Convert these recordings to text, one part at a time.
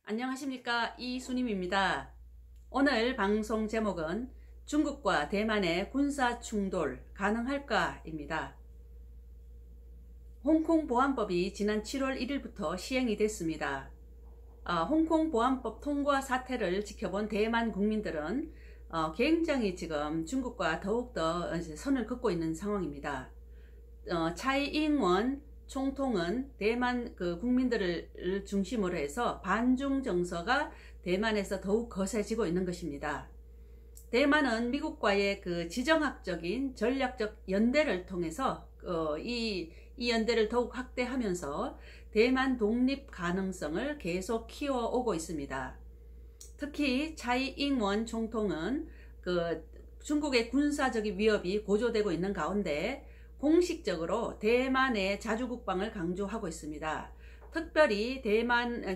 안녕하십니까, 이순임입니다. 오늘 방송 제목은 중국과 대만의 군사 충돌 가능할까입니다. 홍콩 보안법이 지난 7월 1일부터 시행이 됐습니다. 홍콩 보안법 통과 사태를 지켜본 대만 국민들은 굉장히 지금 중국과 더욱더 선을 긋고 있는 상황입니다. 차이잉원 총통은 대만 국민들을 중심으로 해서 반중 정서가 대만에서 더욱 거세지고 있는 것입니다. 대만은 미국과의 지정학적인 전략적 연대를 통해서 이 연대를 더욱 확대하면서 대만 독립 가능성을 계속 키워오고 있습니다. 특히 차이잉원 총통은 중국의 군사적인 위협이 고조되고 있는 가운데 공식적으로 대만의 자주국방을 강조하고 있습니다. 특별히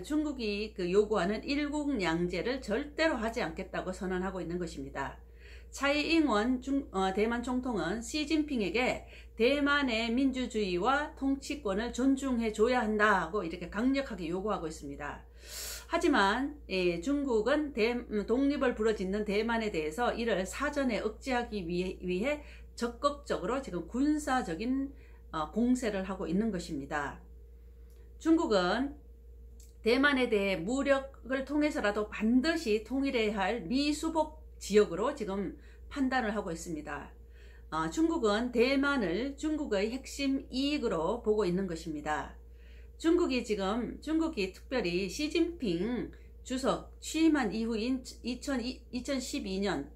중국이 요구하는 일국양제를 절대로 하지 않겠다고 선언하고 있는 것입니다. 차이잉원 대만 총통은 시진핑에게 대만의 민주주의와 통치권을 존중해 줘야 한다고 이렇게 강력하게 요구하고 있습니다. 하지만 중국은 독립을 부르짖는 대만에 대해서 이를 사전에 억제하기 위해 적극적으로 지금 군사적인 공세를 하고 있는 것입니다. 중국은 대만에 대해 무력을 통해서라도 반드시 통일해야 할 미수복 지역으로 지금 판단을 하고 있습니다. 중국은 대만을 중국의 핵심 이익으로 보고 있는 것입니다. 중국이 특별히 시진핑 주석 취임한 이후인 2012년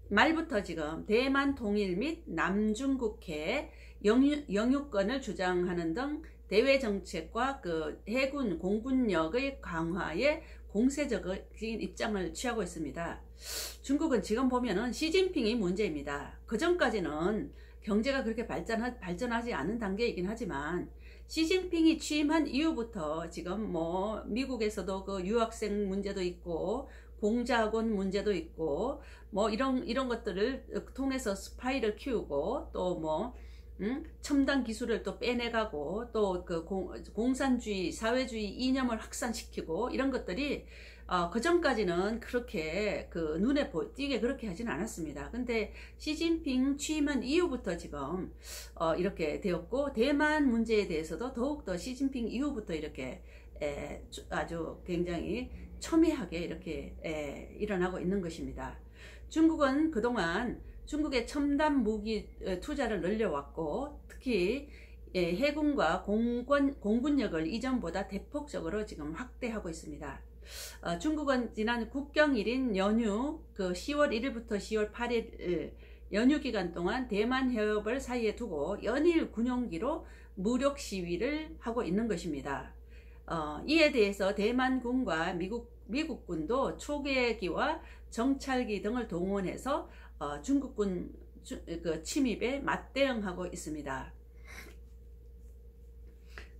말부터 지금 대만 통일 및 남중국해 영유권을 주장하는 등 대외 정책과 해군 공군력의 강화에 공세적인 입장을 취하고 있습니다. 중국은 지금 보면은 시진핑이 문제입니다. 그 전까지는 경제가 그렇게 발전하지 않은 단계이긴 하지만 시진핑이 취임한 이후부터 지금 미국에서도 유학생 문제도 있고 공자학원 문제도 있고 이런 것들을 통해서 스파이를 키우고 또 첨단 기술을 또 빼내가고 또 공산주의 사회주의 이념을 확산시키고 이런 것들이 그 전까지는 그렇게 눈에 띄게 그렇게 하진 않았습니다. 근데 시진핑 취임한 이후부터 지금 이렇게 되었고 대만 문제에 대해서도 더욱더 시진핑 이후부터 이렇게 아주 굉장히 첨예하게 이렇게 일어나고 있는 것입니다. 중국은 그동안 중국의 첨단 무기 투자를 늘려왔고 특히 해군과 공군력을 이전보다 대폭적으로 지금 확대하고 있습니다. 중국은 지난 국경일인 연휴 10월 1일부터 10월 8일 연휴 기간 동안 대만 해협을 사이에 두고 연일 군용기로 무력 시위를 하고 있는 것입니다. 이에 대해서 대만군과 미국군도 초계기와 정찰기 등을 동원해서 중국군 침입에 맞대응하고 있습니다.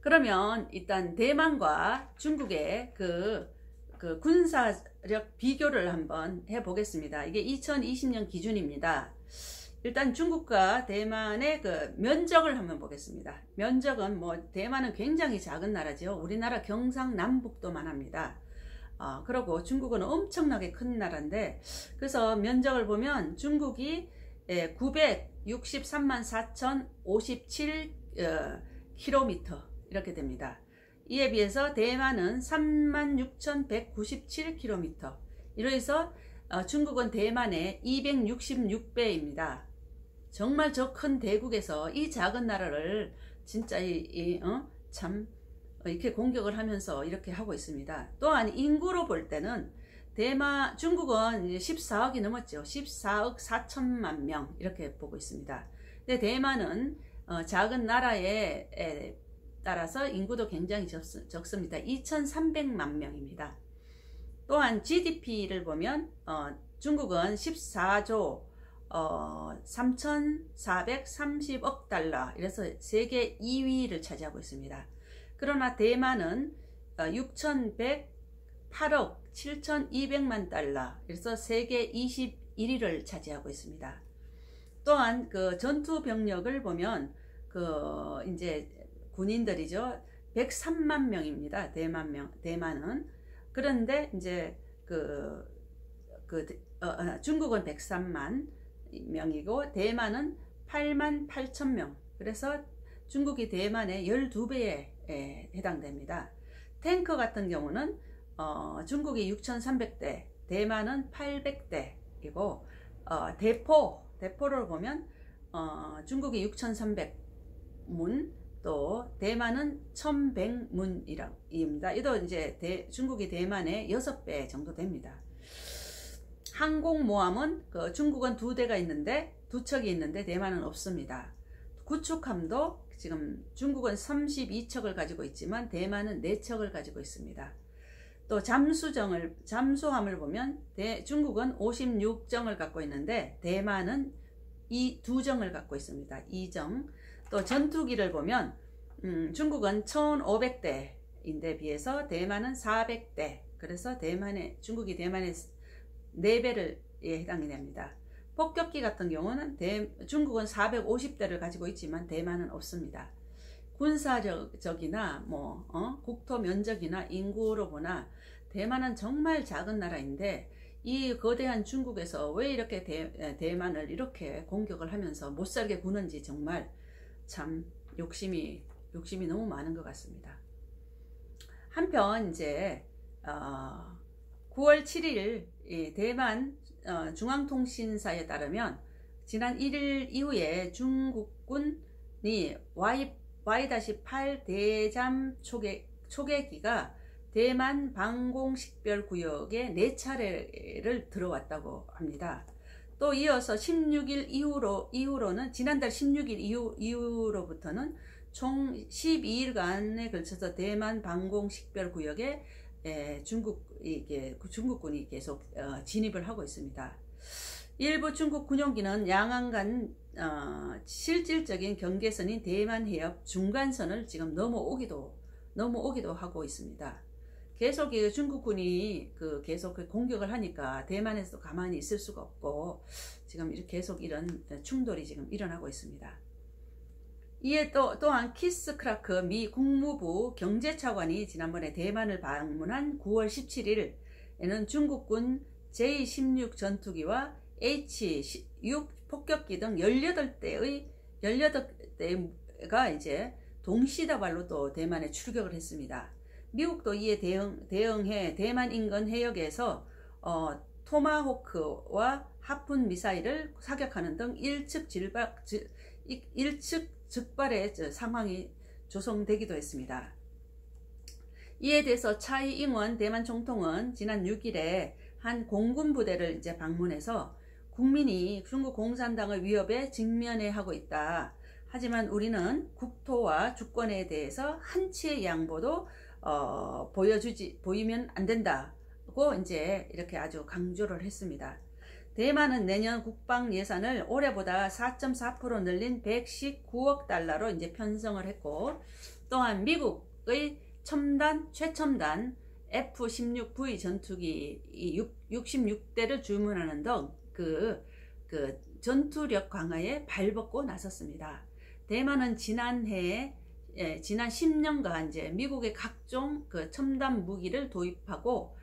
그러면 일단 대만과 중국의 군사력 비교를 한번 해보겠습니다. 이게 2020년 기준입니다. 일단 중국과 대만의 면적을 한번 보겠습니다. 면적은 대만은 굉장히 작은 나라죠. 우리나라 경상남북도만 합니다. 그리고 중국은 엄청나게 큰 나라인데 그래서 면적을 보면 중국이 963만 4,057 km 이렇게 됩니다. 이에 비해서 대만은 36,197 km. 이래서 중국은 대만의 266배입니다. 정말 저 큰 대국에서 이 작은 나라를 진짜 참 이렇게 공격을 하면서 이렇게 하고 있습니다. 또한 인구로 볼 때는 중국은 14억이 넘었죠. 14억 4천만 명 이렇게 보고 있습니다. 근데 대만은 작은 나라에 따라서 인구도 굉장히 적습니다. 2,300만 명입니다. 또한 GDP를 보면 중국은 14조 3,430억 달러 이래서 세계 2위를 차지하고 있습니다. 그러나 대만은 6,108억 7,200만 달러 그래서 세계 21위를 차지하고 있습니다. 또한 전투 병력을 보면 이제 군인들이죠. 103만 명입니다. 대만은 그런데 이제 중국은 103만 명이고 대만은 8만 8천 명. 그래서 중국이 대만의 12배에 해당됩니다. 탱크 같은 경우는 중국이 6,300대, 대만은 800대이고 대포를 보면 중국이 6,300문, 또 대만은 1,100문입니다. 이도 이제 중국이 대만의 6배 정도 됩니다. 항공모함은 중국은 2대가 있는데 2척이 있는데 대만은 없습니다. 구축함도 지금 중국은 32척을 가지고 있지만 대만은 4척을 가지고 있습니다. 또 잠수함을 보면 중국은 56정을 갖고 있는데 대만은 2정을 갖고 있습니다. 2정. 또 전투기를 보면 중국은 1,500대인데 비해서 대만은 400대. 그래서 중국이 대만의 4배를 해당이 됩니다. 폭격기 같은 경우는 중국은 450대를 가지고 있지만 대만은 없습니다. 군사적이나 국토 면적이나 인구로 보나 대만은 정말 작은 나라인데 이 거대한 중국에서 왜 이렇게 대만을 이렇게 공격을 하면서 못살게 구는지 정말 참 욕심이 너무 많은 것 같습니다. 한편 이제 9월 7일 대만 중앙통신사에 따르면 지난 1일 이후에 중국군이 Y-8 대잠 초계기가 대만 방공식별구역에 4차례를 들어왔다고 합니다. 또 이어서 16일 이후로는 지난달 16일 이후로부터는 총 12일간에 걸쳐서 대만 방공식별구역에 중국군이 계속 진입을 하고 있습니다. 일부 중국 군용기는 양안 간 실질적인 경계선인 대만 해협 중간선을 지금 넘어오기도 하고 있습니다. 계속 중국군이 계속 공격을 하니까 대만에서 가만히 있을 수가 없고 지금 계속 이런 충돌이 지금 일어나고 있습니다. 이에 또한 키스 크라크 미 국무부 경제차관이 지난번에 대만을 방문한 9월 17일에는 중국군 J-16 전투기와 H-6 폭격기 등 18대가 이제 동시다발로 또 대만에 출격을 했습니다. 미국도 이에 대응해 대만 인근 해역에서 토마호크와 하푼 미사일을 사격하는 등 일측 즉발의 상황이 조성되기도 했습니다. 이에 대해서 차이 잉원 대만 총통은 지난 6일에 한 공군 부대를 이제 방문해서 국민이 중국 공산당의 위협에 직면해 하고 있다. 하지만 우리는 국토와 주권에 대해서 한치의 양보도 보이면 안 된다고 이제 이렇게 아주 강조를 했습니다. 대만은 내년 국방 예산을 올해보다 4.4% 늘린 119억 달러로 이제 편성을 했고, 또한 미국의 최첨단 F-16V 전투기 66대를 주문하는 등 전투력 강화에 발벗고 나섰습니다. 대만은 지난 10년간 이제 미국의 각종 첨단 무기를 도입하고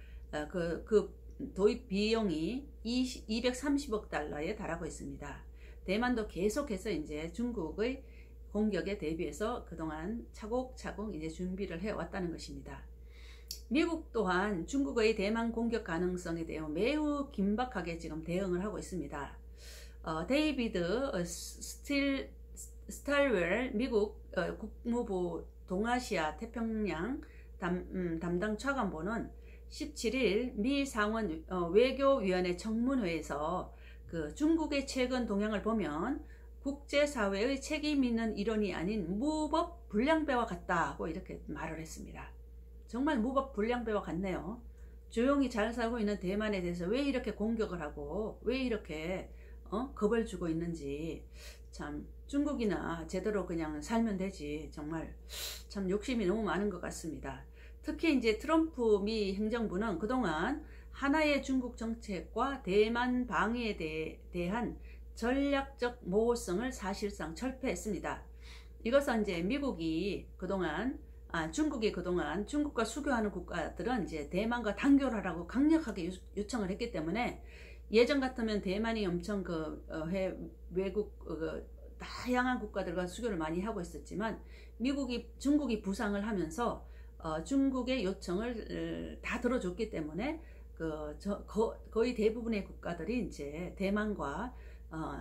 도입 비용이 230억 달러에 달하고 있습니다. 대만도 계속해서 이제 중국의 공격에 대비해서 그동안 차곡차곡 이제 준비를 해왔다는 것입니다. 미국 또한 중국의 대만 공격 가능성에 대해 매우 긴박하게 지금 대응을 하고 있습니다. 데이비드 스탈웰 미국 국무부 동아시아 태평양 담당 차관보는 17일 미 상원 외교위원회 청문회에서 중국의 최근 동향을 보면 국제사회의 책임 있는 일원이 아닌 무법 불량배와 같다고 이렇게 말을 했습니다. 정말 무법 불량배와 같네요. 조용히 잘 살고 있는 대만에 대해서 왜 이렇게 공격을 하고 왜 이렇게 겁을 주고 있는지, 참 중국이나 제대로 그냥 살면 되지. 정말 참 욕심이 너무 많은 것 같습니다. 특히 이제 트럼프 미 행정부는 그동안 하나의 중국 정책과 대만 방위에 대한 전략적 모호성을 사실상 철폐했습니다. 이것은 이제 미국이 그동안 중국이 그동안 중국과 수교하는 국가들은 이제 대만과 단교를 하라고 강력하게 요청을 했기 때문에 예전 같으면 대만이 엄청 외국 다양한 국가들과 수교를 많이 하고 있었지만 중국이 부상을 하면서 중국의 요청을 다 들어줬기 때문에 거의 대부분의 국가들이 이제 대만과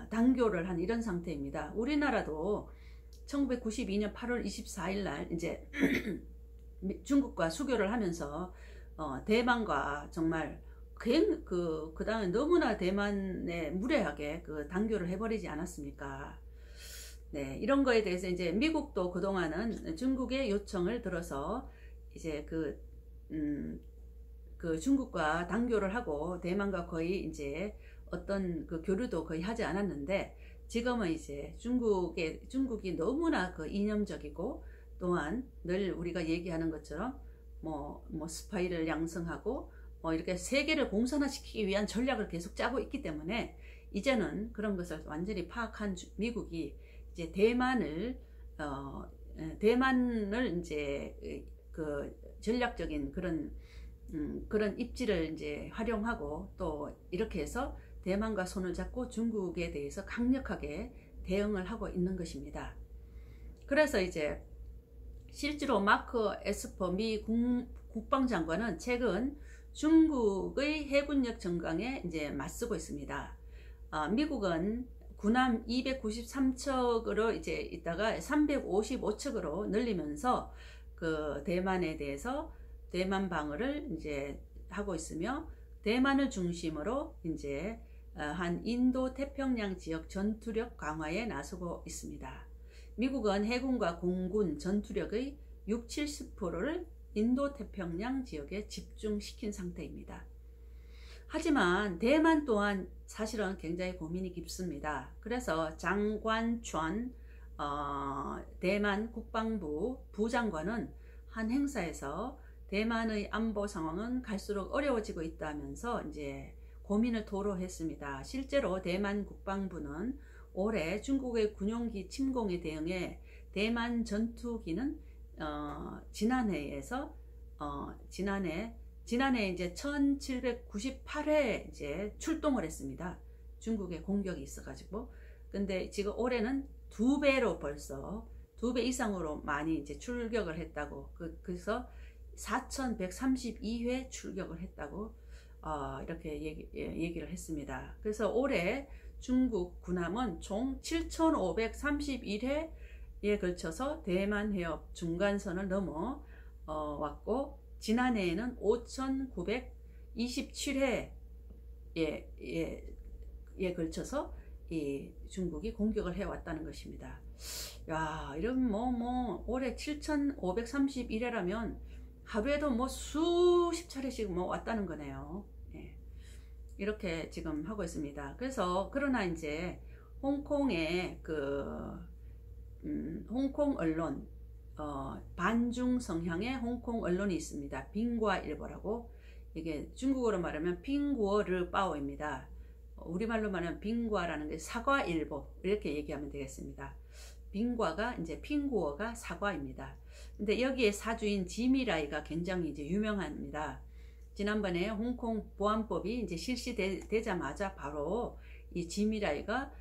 단교를 한 이런 상태입니다. 우리나라도 1992년 8월 24일 날 이제 중국과 수교를 하면서 대만과 정말 그 다음에 너무나 대만에 무례하게 단교를 해버리지 않았습니까? 네, 이런 거에 대해서 이제 미국도 그동안은 중국의 요청을 들어서 이제 중국과 단교를 하고 대만과 거의 이제 어떤 교류도 거의 하지 않았는데 지금은 이제 중국이 너무나 이념적이고 또한 늘 우리가 얘기하는 것처럼 뭐 스파이를 양성하고 이렇게 세계를 공산화시키기 위한 전략을 계속 짜고 있기 때문에 이제는 그런 것을 완전히 파악한 미국이 이제 대만을 이제 전략적인 그런 입지를 이제 활용하고 또 이렇게 해서 대만과 손을 잡고 중국에 대해서 강력하게 대응을 하고 있는 것입니다. 그래서 이제 실제로 마크 에스퍼 미 국방장관은 최근 중국의 해군력 증강에 이제 맞서고 있습니다. 미국은 군함 293척으로 이제 있다가 355척으로 늘리면서 대만에 대해서 대만 방어를 이제 하고 있으며 대만을 중심으로 이제 한 인도 태평양 지역 전투력 강화에 나서고 있습니다. 미국은 해군과 공군 전투력의 60-70%를 인도 태평양 지역에 집중시킨 상태입니다. 하지만 대만 또한 사실은 굉장히 고민이 깊습니다. 그래서 장관춘 대만 국방부 부장관은 한 행사에서 대만의 안보 상황은 갈수록 어려워지고 있다면서 이제 고민을 토로했습니다. 실제로 대만 국방부는 올해 중국의 군용기 침공에 대응해 대만 전투기는 지난해 이제 1798회 이제 출동을 했습니다. 중국의 공격이 있어가지고. 근데 지금 올해는 벌써 2배 이상으로 많이 이제 출격을 했다고. 그래서 4132회 출격을 했다고 이렇게 얘기를 했습니다. 그래서 올해 중국 군함은 총 7531회에 걸쳐서 대만 해협 중간선을 넘어 왔고 지난해에는 5927회에 걸쳐서 이 중국이 공격을 해왔다는 것입니다. 야, 이런 올해 7531회라면 하루에도 수십 차례씩 왔다는 거네요. 예. 이렇게 지금 하고 있습니다. 그러나 이제 홍콩의 홍콩 언론, 반중 성향의 홍콩 언론이 있습니다. 빙과일보라고. 이게 중국어로 말하면 빙구어르바오입니다. 우리말로 말하면 빙과라는 게 사과일보 이렇게 얘기하면 되겠습니다. 빙과가 이제 핑구어가 사과입니다. 근데 여기에 사주인 지미라이가 굉장히 이제 유명합니다. 지난번에 홍콩 보안법이 이제 실시되자마자 바로 이 지미라이가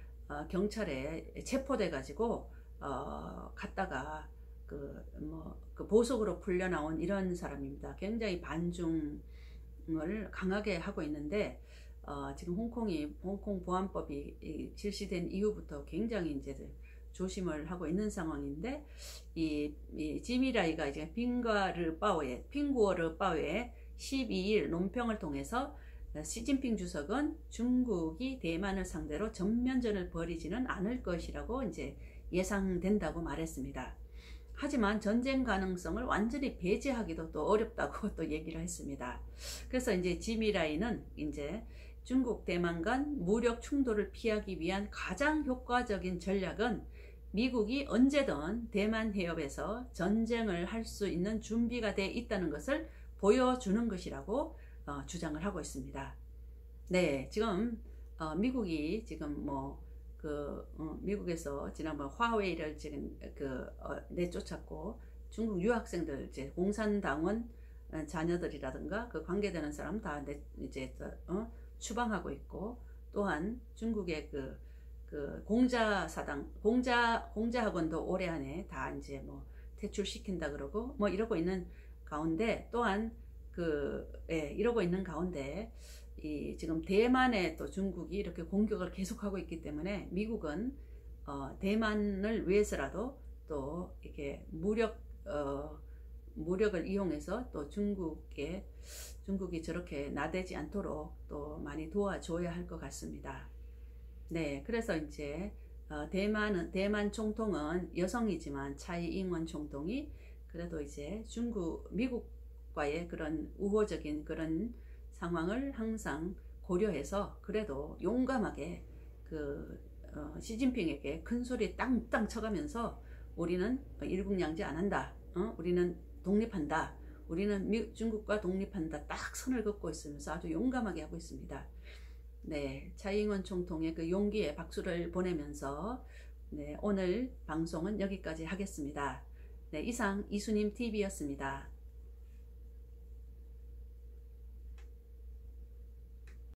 경찰에 체포돼 가지고 갔다가 보석으로 풀려나온 이런 사람입니다. 굉장히 반중을 강하게 하고 있는데 지금 홍콩 보안법이 실시된 이후부터 굉장히 이제 조심을 하고 있는 상황인데 이 지미라이가 이제 핑구어르바오에 12일 논평을 통해서 시진핑 주석은 중국이 대만을 상대로 전면전을 벌이지는 않을 것이라고 이제 예상된다고 말했습니다. 하지만 전쟁 가능성을 완전히 배제하기도 또 어렵다고 또 얘기를 했습니다. 그래서 이제 지미라이는 이제 중국 대만 간 무력 충돌을 피하기 위한 가장 효과적인 전략은 미국이 언제든 대만 해협에서 전쟁을 할 수 있는 준비가 돼 있다는 것을 보여주는 것이라고 주장을 하고 있습니다. 네, 지금 미국이 지금 미국에서 지난번 화웨이를 지금 내쫓았고 중국 유학생들, 이제 공산당원 자녀들이라든가 그 관계되는 사람 다 이제 추방하고 있고, 또한 중국의 그 공자사당, 공자학원도 올해 안에 다 이제 뭐 퇴출시킨다 그러고 뭐 이러고 있는 가운데, 또한 이러고 있는 가운데 지금 대만에 또 중국이 이렇게 공격을 계속하고 있기 때문에 미국은 대만을 위해서라도 또 이렇게 무력을 이용해서 또 중국이 저렇게 나대지 않도록 또 많이 도와줘야 할 것 같습니다. 네, 그래서 이제 대만 총통은 여성이지만 차이 잉원 총통이 그래도 이제 미국과의 그런 우호적인 그런 상황을 항상 고려해서 그래도 용감하게 시진핑에게 큰 소리 땅땅 쳐가면서 우리는 일국양제 안 한다. 우리는 독립한다. 우리는 중국과 독립한다. 딱 선을 긋고 있으면서 아주 용감하게 하고 있습니다. 네, 차이잉원 총통의 그 용기에 박수를 보내면서 네, 오늘 방송은 여기까지 하겠습니다. 네, 이상 이수님 TV였습니다.